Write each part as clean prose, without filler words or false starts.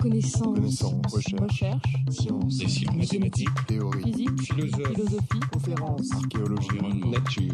Connaissance, recherche, sciences, mathématiques, théorie, physique, philosophie, conférences, archéologie, nature.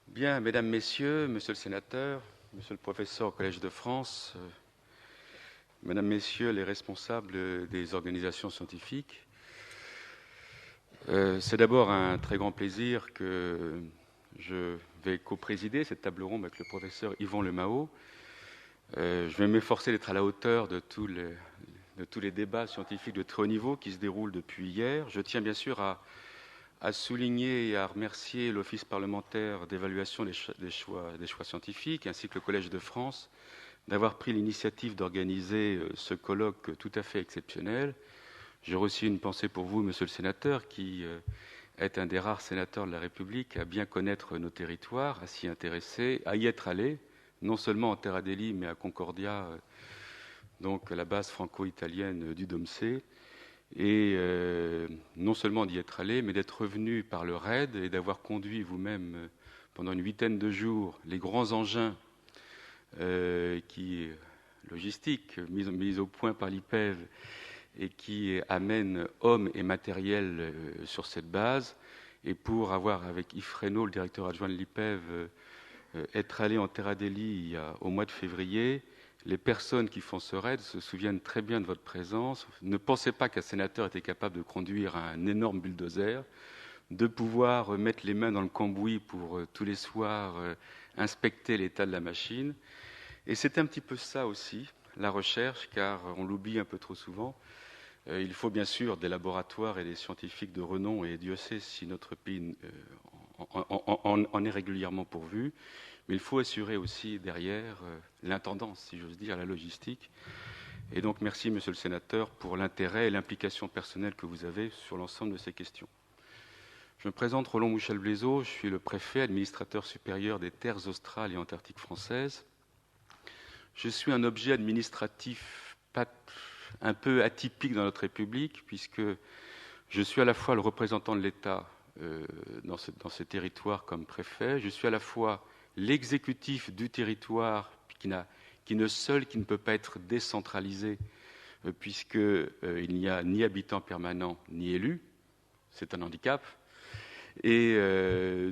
Bien, mesdames, messieurs, monsieur le sénateur, monsieur le professeur au Collège de France, mesdames, messieurs les responsables des organisations scientifiques, c'est d'abord un très grand plaisir que je vais co-présider cette table ronde avec le professeur Yvon Lemao. Je vais m'efforcer d'être à la hauteur de tous les débats scientifiques de très haut niveau qui se déroulent depuis hier. Je tiens bien sûr à souligner et à remercier l'Office parlementaire d'évaluation des choix scientifiques ainsi que le Collège de France d'avoir pris l'initiative d'organiser ce colloque tout à fait exceptionnel. J'ai aussi une pensée pour vous, monsieur le sénateur, qui est un des rares sénateurs de la République à bien connaître nos territoires, à s'y intéresser, à y être allé, non seulement en Terre Adélie, mais à Concordia, donc la base franco-italienne du DOMC. Et non seulement d'y être allé, mais d'être revenu par le RAID et d'avoir conduit vous-même pendant une 8aine de jours les grands engins logistiques mis au point par l'IPEV et qui amènent hommes et matériel sur cette base. Et pour avoir, avec Yves Reynaud, le directeur adjoint de l'IPEV, être allé en Terre Adélie au mois de février, les personnes qui font ce raid se souviennent très bien de votre présence. Ne pensez pas qu'un sénateur était capable de conduire un énorme bulldozer, de pouvoir mettre les mains dans le cambouis pour tous les soirs inspecter l'état de la machine. Et c'est un petit peu ça aussi, la recherche, car on l'oublie un peu trop souvent. Il faut bien sûr des laboratoires et des scientifiques de renom, et Dieu sait si notre pays en est régulièrement pourvu. Mais il faut assurer aussi derrière l'intendance, si j'ose dire, la logistique. Et donc merci, monsieur le sénateur, pour l'intérêt et l'implication personnelle que vous avez sur l'ensemble de ces questions. Je me présente Roland Mouchel-Blaiseau, je suis le préfet administrateur supérieur des terres australes et antarctiques françaises. Je suis un objet administratif un peu atypique dans notre République, puisque je suis à la fois le représentant de l'État dans ces territoires comme préfet, je suis à la fois l'exécutif du territoire qui ne peut pas être décentralisé puisqu'il n'y a ni habitants permanents ni élus, c'est un handicap. Et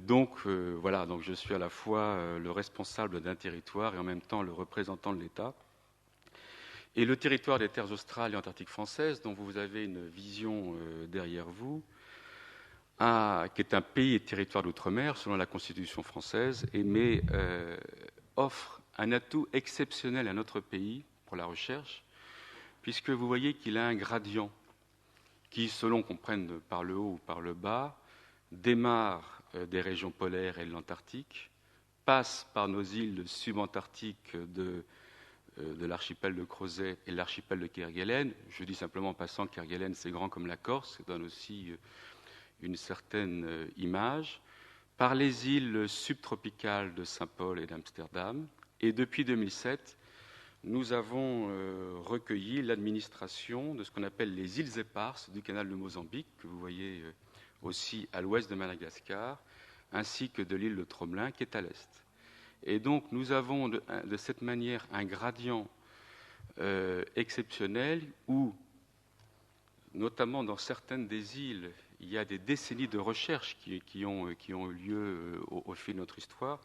donc je suis à la fois le responsable d'un territoire et en même temps le représentant de l'État. Et le territoire des terres australes et antarctiques françaises, dont vous avez une vision derrière vous, qui est un pays et territoire d'outre-mer selon la Constitution française, mais offre un atout exceptionnel à notre pays pour la recherche, puisque vous voyez qu'il a un gradient qui, selon qu'on prenne par le haut ou par le bas, démarre des régions polaires et de l'Antarctique, passe par nos îles subantarctiques de l'archipel de Crozet et l'archipel de Kerguelen. Je dis simplement en passant que Kerguelen, c'est grand comme la Corse, ça donne aussi une certaine image, par les îles subtropicales de Saint-Paul et d'Amsterdam. Et depuis 2007, nous avons recueilli l'administration de ce qu'on appelle les îles éparses du canal de Mozambique, que vous voyez aussi à l'ouest de Madagascar, ainsi que de l'île de Tromelin, qui est à l'est. Et donc, nous avons de cette manière un gradient exceptionnel où, notamment dans certaines des îles, il y a des décennies de recherche qui ont eu lieu au fil de notre histoire.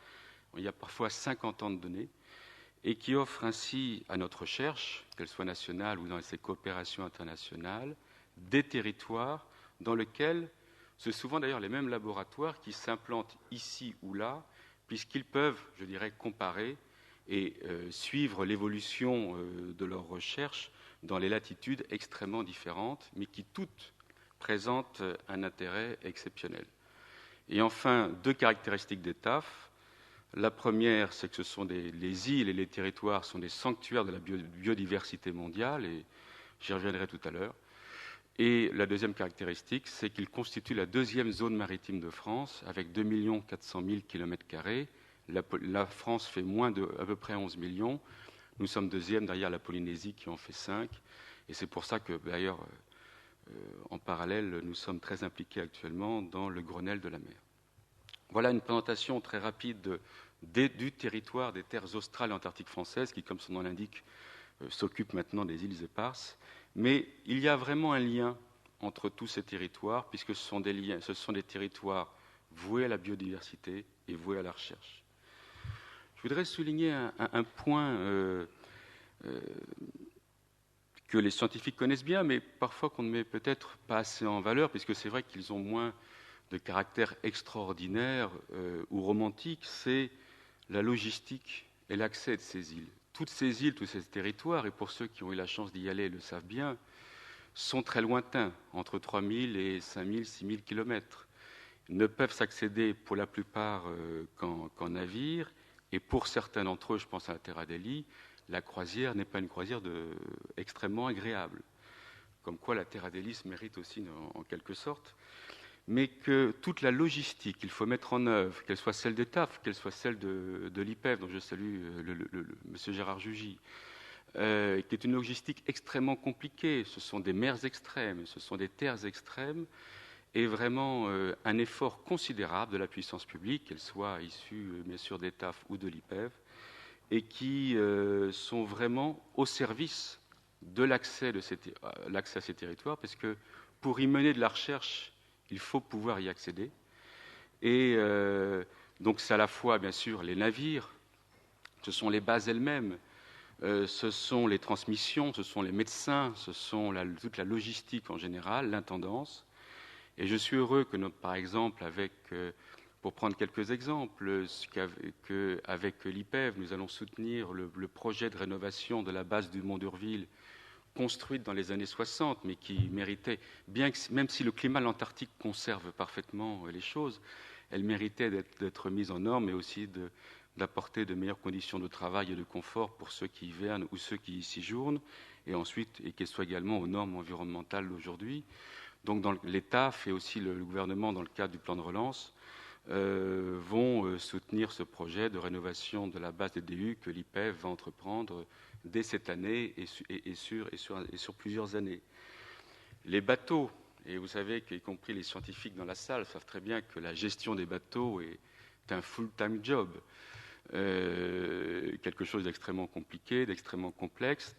Il y a parfois 50 ans de données et qui offrent ainsi à notre recherche, qu'elle soit nationale ou dans ces coopérations internationales, des territoires dans lesquels c'est souvent d'ailleurs les mêmes laboratoires qui s'implantent ici ou là, puisqu'ils peuvent, je dirais, comparer et suivre l'évolution de leurs recherches dans les latitudes extrêmement différentes, mais qui toutes présentent un intérêt exceptionnel. Et enfin, 2 caractéristiques des TAF. La première, c'est que ce sont les îles et les territoires sont des sanctuaires de la biodiversité mondiale, et j'y reviendrai tout à l'heure. Et la deuxième caractéristique, c'est qu'il constitue la deuxième zone maritime de France, avec 2 400 000 km². La France fait moins de à peu près 11 millions. Nous sommes deuxième derrière la Polynésie qui en fait 5. Et c'est pour ça que, d'ailleurs, en parallèle, nous sommes très impliqués actuellement dans le Grenelle de la mer. Voilà une présentation très rapide du territoire des terres australes et antarctiques françaises qui, comme son nom l'indique, s'occupe maintenant des îles éparses. Mais il y a vraiment un lien entre tous ces territoires, puisque ce sont des territoires voués à la biodiversité et voués à la recherche. Je voudrais souligner un point que les scientifiques connaissent bien, mais parfois qu'on ne met peut-être pas assez en valeur, puisque c'est vrai qu'ils ont moins de caractère extraordinaire ou romantique, c'est la logistique et l'accès de ces îles. Toutes ces îles, tous ces territoires, et pour ceux qui ont eu la chance d'y aller le savent bien, sont très lointains, entre 3 000 et 5 000, 6 000 kilomètres. Ils ne peuvent s'accéder pour la plupart qu'en navire, et pour certains d'entre eux, je pense à la Terre Adélie, la croisière n'est pas une croisière extrêmement agréable. Comme quoi la Terre Adélie se mérite aussi en quelque sorte. Mais que toute la logistique qu'il faut mettre en œuvre, qu'elle soit celle des TAF, qu'elle soit celle de l'IPEF, dont je salue M. Gérard Jugy, qui est une logistique extrêmement compliquée. Ce sont des mers extrêmes, ce sont des terres extrêmes, et vraiment un effort considérable de la puissance publique, qu'elle soit issue bien sûr des TAF ou de l'IPEF, et qui sont vraiment au service de l'accès à ces territoires, parce que pour y mener de la recherche, il faut pouvoir y accéder. Et donc c'est à la fois, bien sûr, les navires, ce sont les bases elles-mêmes, ce sont les transmissions, ce sont les médecins, ce sont toute la logistique en général, l'intendance. Et je suis heureux que, par exemple, pour prendre quelques exemples, qu'avec l'IPEV, nous allons soutenir le projet de rénovation de la base du Mont d'Urville, construite dans les années 60, mais qui méritait, même si le climat de l'Antarctique conserve parfaitement les choses, elle méritait d'être mise en norme, mais aussi d'apporter de meilleures conditions de travail et de confort pour ceux qui hivernent ou ceux qui y séjournent, et ensuite, et qu'elle soit également aux normes environnementales d'aujourd'hui. Donc l'État fait aussi le gouvernement, dans le cadre du plan de relance, vont soutenir ce projet de rénovation de la base des DU que l'IPEV va entreprendre dès cette année et sur plusieurs années. Les bateaux, et vous savez qu'y compris les scientifiques dans la salle savent très bien que la gestion des bateaux est un full-time job, quelque chose d'extrêmement compliqué, d'extrêmement complexe,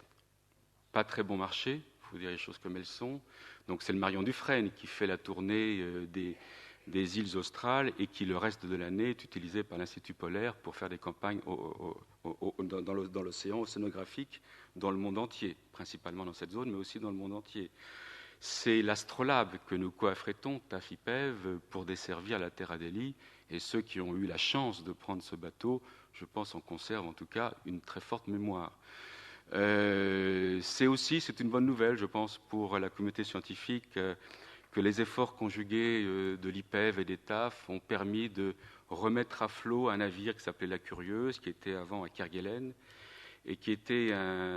pas très bon marché, il faut dire les choses comme elles sont. Donc c'est le Marion Dufresne qui fait la tournée des îles australes et qui, le reste de l'année, est utilisé par l'Institut polaire pour faire des campagnes dans l'océan océanographique dans le monde entier, principalement dans cette zone, mais aussi dans le monde entier. C'est l'Astrolabe que nous coaffrétons, TAF-IPEV, pour desservir la Terre Adélie, et ceux qui ont eu la chance de prendre ce bateau, je pense, en conservent en tout cas une très forte mémoire. C'est une bonne nouvelle, je pense, pour la communauté scientifique, que les efforts conjugués de l'IPEV et des TAF ont permis de remettre à flot un navire qui s'appelait la Curieuse, qui était avant à Kerguelen, et qui était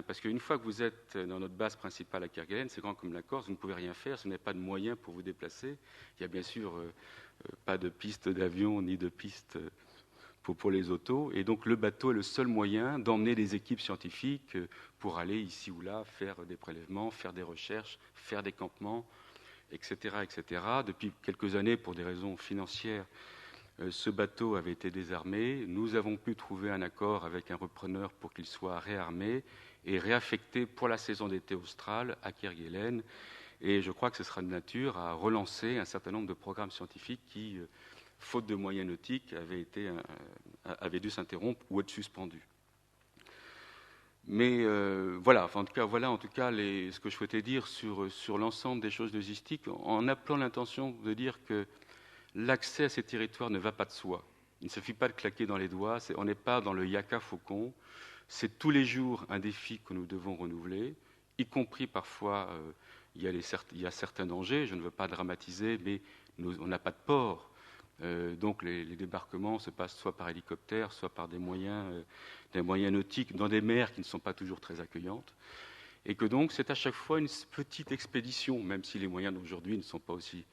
parce qu'une fois que vous êtes dans notre base principale à Kerguelen, c'est grand comme la Corse, vous ne pouvez rien faire, vous n'avez pas de moyens pour vous déplacer. Il n'y a bien sûr pas de piste d'avion ni de piste pour les autos, et donc le bateau est le seul moyen d'emmener des équipes scientifiques pour aller ici ou là faire des prélèvements, faire des recherches, faire des campements, etc., etc. Depuis quelques années, pour des raisons financières, ce bateau avait été désarmé. Nous avons pu trouver un accord avec un repreneur pour qu'il soit réarmé et réaffecté pour la saison d'été australe à Kerguelen. Et je crois que ce sera de nature à relancer un certain nombre de programmes scientifiques qui, faute de moyens nautiques, avaient dû s'interrompre ou être suspendus. Mais voilà ce que je souhaitais dire sur l'ensemble des choses logistiques, en appelant l'intention de dire que l'accès à ces territoires ne va pas de soi. Il ne suffit pas de claquer dans les doigts, on n'est pas dans le yaka faucon, c'est tous les jours un défi que nous devons renouveler, y compris parfois il y a certains dangers, je ne veux pas dramatiser, mais on n'a pas de port. Donc les débarquements se passent soit par hélicoptère, soit par des moyens nautiques dans des mers qui ne sont pas toujours très accueillantes. Et que donc c'est à chaque fois une petite expédition, même si les moyens d'aujourd'hui ne sont pas aussi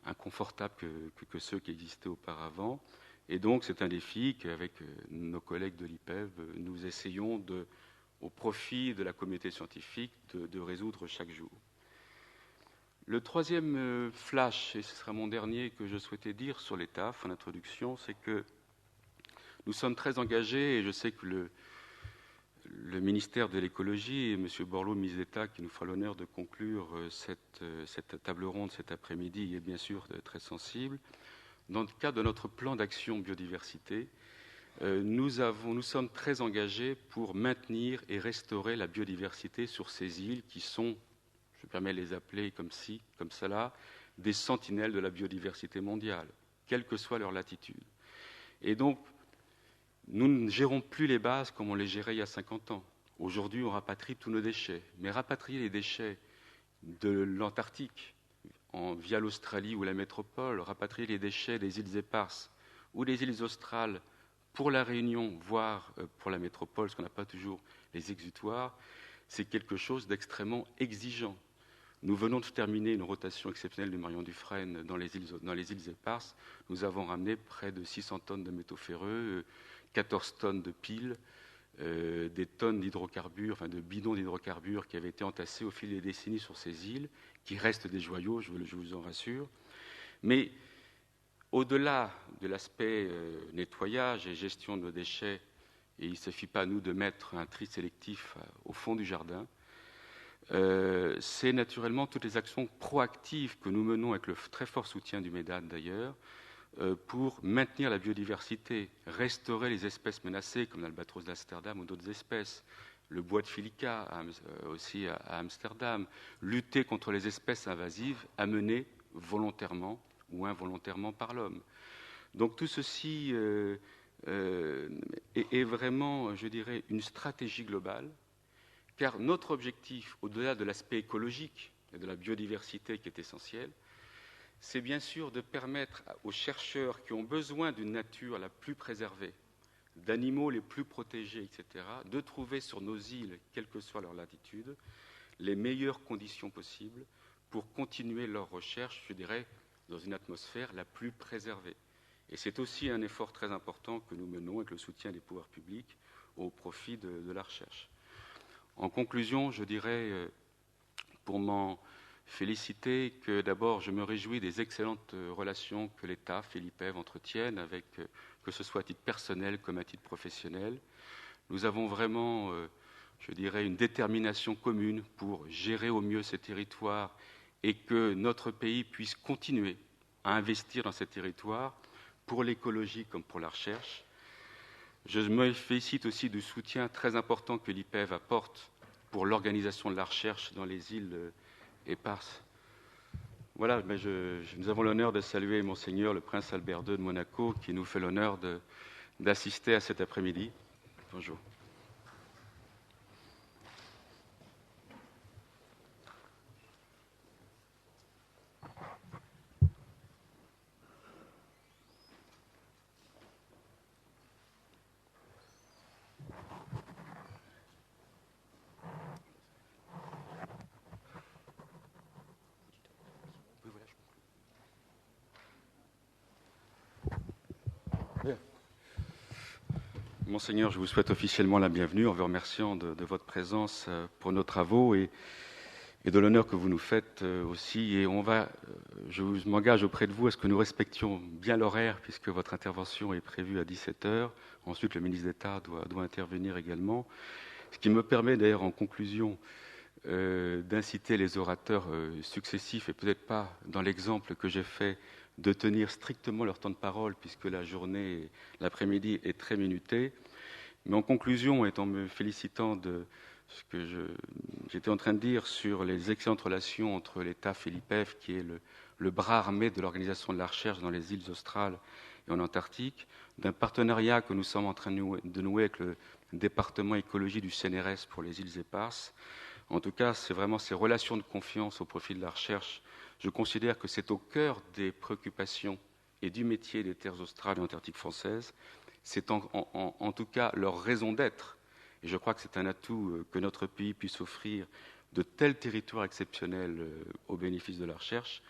inconfortables que ceux qui existaient auparavant. Et donc c'est un défi qu'avec nos collègues de l'IPEV, nous essayons, au profit de la communauté scientifique, de résoudre chaque jour. Le troisième flash, et ce sera mon dernier que je souhaitais dire sur les TAF en introduction, c'est que nous sommes très engagés, et je sais que le ministère de l'écologie et M. Borloo-Miseta, qui nous fera l'honneur de conclure cette table ronde cet après-midi, est bien sûr très sensible. Dans le cadre de notre plan d'action biodiversité, nous sommes très engagés pour maintenir et restaurer la biodiversité sur ces îles qui sont, je me permets de les appeler comme cela, des sentinelles de la biodiversité mondiale, quelle que soit leur latitude. Et donc, nous ne gérons plus les bases comme on les gérait il y a 50 ans. Aujourd'hui, on rapatrie tous nos déchets. Mais rapatrier les déchets de l'Antarctique via l'Australie ou la métropole, rapatrier les déchets des îles éparses ou des îles australes pour la Réunion, voire pour la métropole, parce qu'on n'a pas toujours les exutoires, c'est quelque chose d'extrêmement exigeant. Nous venons de terminer une rotation exceptionnelle du Marion Dufresne dans les îles éparses. Nous avons ramené près de 600 tonnes de métaux ferreux, 14 tonnes de piles, des tonnes d'hydrocarbures, enfin de bidons d'hydrocarbures qui avaient été entassés au fil des décennies sur ces îles, qui restent des joyaux, je vous en rassure. Mais au-delà de l'aspect nettoyage et gestion de nos déchets, et il ne suffit pas à nous de mettre un tri sélectif au fond du jardin, c'est naturellement toutes les actions proactives que nous menons avec le très fort soutien du MEDAD d'ailleurs, pour maintenir la biodiversité, restaurer les espèces menacées comme l'albatros d'Amsterdam ou d'autres espèces, le bois de Filica aussi à Amsterdam, lutter contre les espèces invasives amenées volontairement ou involontairement par l'homme. Donc tout ceci est vraiment, je dirais, une stratégie globale, car notre objectif, au-delà de l'aspect écologique et de la biodiversité qui est essentiel, c'est bien sûr de permettre aux chercheurs qui ont besoin d'une nature la plus préservée, d'animaux les plus protégés, etc., de trouver sur nos îles, quelle que soit leur latitude, les meilleures conditions possibles pour continuer leurs recherches, je dirais, dans une atmosphère la plus préservée. Et c'est aussi un effort très important que nous menons avec le soutien des pouvoirs publics au profit de la recherche. En conclusion, je dirais, pour m'en féliciter, que d'abord je me réjouis des excellentes relations que les TAF et l'IPEV entretiennent, avec, que ce soit à titre personnel comme à titre professionnel. Nous avons vraiment, je dirais, une détermination commune pour gérer au mieux ces territoires et que notre pays puisse continuer à investir dans ces territoires pour l'écologie comme pour la recherche. Je me félicite aussi du soutien très important que l'IPEV apporte pour l'organisation de la recherche dans les îles éparses. Voilà, mais nous avons l'honneur de saluer Monseigneur le Prince Albert II de Monaco, qui nous fait l'honneur d'assister à cet après-midi. Bonjour. Monseigneur, je vous souhaite officiellement la bienvenue en vous remerciant de votre présence pour nos travaux et de l'honneur que vous nous faites aussi. Et je m'engage auprès de vous à ce que nous respections bien l'horaire, puisque votre intervention est prévue à 17h. Ensuite, le ministre d'État doit intervenir également. Ce qui me permet d'ailleurs en conclusion d'inciter les orateurs successifs, et peut-être pas dans l'exemple que j'ai fait, de tenir strictement leur temps de parole, puisque la journée, l'après-midi est très minutée. Mais en conclusion, et en me félicitant de ce que j'étais en train de dire sur les excellentes relations entre les TAF et l'IPEV, qui est le bras armé de l'organisation de la recherche dans les îles australes et en Antarctique, d'un partenariat que nous sommes en train de nouer avec le département écologie du CNRS pour les îles éparses. En tout cas, c'est vraiment ces relations de confiance au profit de la recherche. Je considère que c'est au cœur des préoccupations et du métier des terres australes et antarctiques françaises. C'est en tout cas leur raison d'être. Et je crois que c'est un atout que notre pays puisse offrir de tels territoires exceptionnels au bénéfice de la recherche.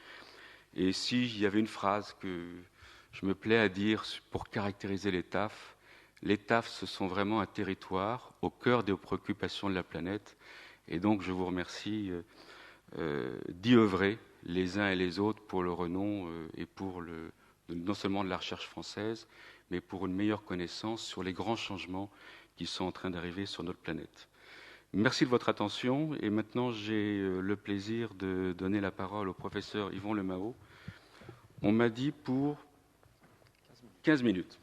Et s'il y avait une phrase que je me plais à dire pour caractériser les TAF, ce sont vraiment un territoire au cœur des préoccupations de la planète. Et donc, je vous remercie d'y œuvrer les uns et les autres pour le renom et pour non seulement de la recherche française, mais pour une meilleure connaissance sur les grands changements qui sont en train d'arriver sur notre planète. Merci de votre attention. Et maintenant, j'ai le plaisir de donner la parole au professeur Yvon Lemao. On m'a dit pour 15 minutes.